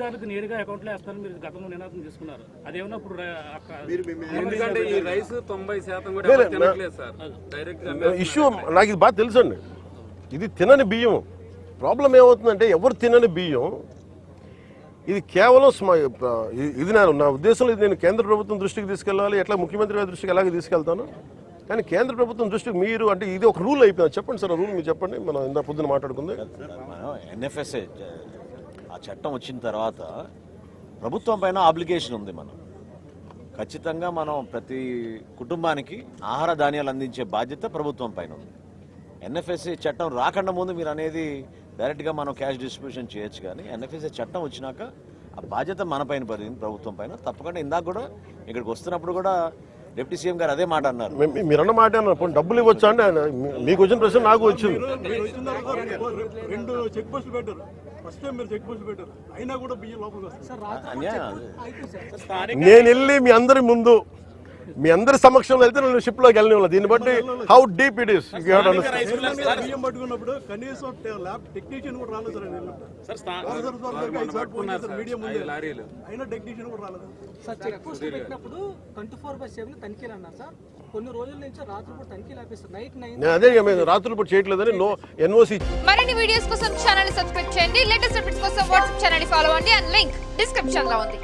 లబ్ధిదారులకు నేరుగా అకౌంట్లో వేస్తారని మీరు గతంలో నినాదం తీసుకున్నారు. అదేమన్నా ఇప్పుడు ఎందుకంటే ఈ రైస్ 90% కూడా తినట్లేదు సార్. డైరెక్ట్ ఇష్యూ నాకు ఇది బాగా తెలుసండి. ఇది తినని బియ్యం. ప్రాబ్లం ఏమవుతుందంటే ఎవరు తినని బియ్యం ఇది కేవలం ఇది నా ఉద్దేశంలో ఇది నేను కేంద్ర ప్రభుత్వం దృష్టికి తీసుకెళ్ళాలి, ఎట్లా ముఖ్యమంత్రి గారి దృష్టికి ఎలాగ తీసుకెళ్తాను. కానీ కేంద్ర ప్రభుత్వం దృష్టికి మీరు అంటే ఇది ఒక రూల్ అయిపోయింది. చెప్పండి సార్, ఆ రూల్ మీరు చెప్పండి. మనం ఇందా పొద్దున మాట్లాడుకుంది ఎన్ఎఫ్ఎస్ఏ ఆ చట్టం వచ్చిన తర్వాత ప్రభుత్వం పైన ఆబ్లిగేషన్ ఉంది. మనం ఖచ్చితంగా మనం ప్రతి కుటుంబానికి ఆహార ధాన్యాలు అందించే బాధ్యత ప్రభుత్వం పైన ఉంది. ఎన్ఎఫ్ఎస్ఏ చట్టం రాకుండా ముందు మీరు అనేది డైరెక్ట్గా మనం క్యాష్ డిస్ట్రిబ్యూషన్ చేయొచ్చు, కానీ ఎన్ఎఫ్ఎస్ఏ చట్టం వచ్చినాక ఆ బాధ్యత మన పైన పడింది, ప్రభుత్వం పైన. తప్పకుండా ఇందాక కూడా ఇక్కడికి వస్తున్నప్పుడు కూడా డిప్యూటీ సీఎం గారు అదే మాట అన్నారు. మీరన్న మాట అన్నారు, డబ్బులు ఇవ్వచ్చా అంటే ఆయన మీకు వచ్చిన ప్రశ్న నాకు వచ్చింది. రెండు చెక్ పోస్టులు పెట్టారు, ఫస్ట్ టైం మీరు చెక్ పోస్టులు పెట్టారు, అయినా కూడా బియ్యం లోపలికి వస్తుంది. నేను వెళ్ళి మీ అందరి ముందు మీ అందరి సమక్షంలో వెళ్తే నేను షిప్ లోకి వెళ్ళిన దీన్ని బట్టి హౌ డీప్ ఇట్ ఈస్. బియ్యం పట్టుకున్నప్పుడు కనీసం ల్యాబ్ టెక్నీషియన్ కూడా రాలేదు సార్. మీడియం అయినా టెక్నీషియన్ కూడా రాలేదు సార్. చెక్ పోస్ట్ పెట్టినప్పుడు 24/7 తనిఖీలు అన్నారు సార్. కొన్ని రోజుల నుంచి రాత్రిపూట తనిఖీలు ఆపేస్తారు. నైట్ 9 అదే రాత్రులు పూట చేయట్లేదని ఎన్ఓసి. మరిన్ని వీడియోస్ కోసం ఛానల్ సబ్స్క్రైబ్ చేయండి. లేటెస్ట్ అప్డేట్స్ కోసం వాట్సాప్ ఛానల్ ఫాలో అవ్వండి. అండ్ లింక్ డిస్క్రిప్షన్ లో ఉంది.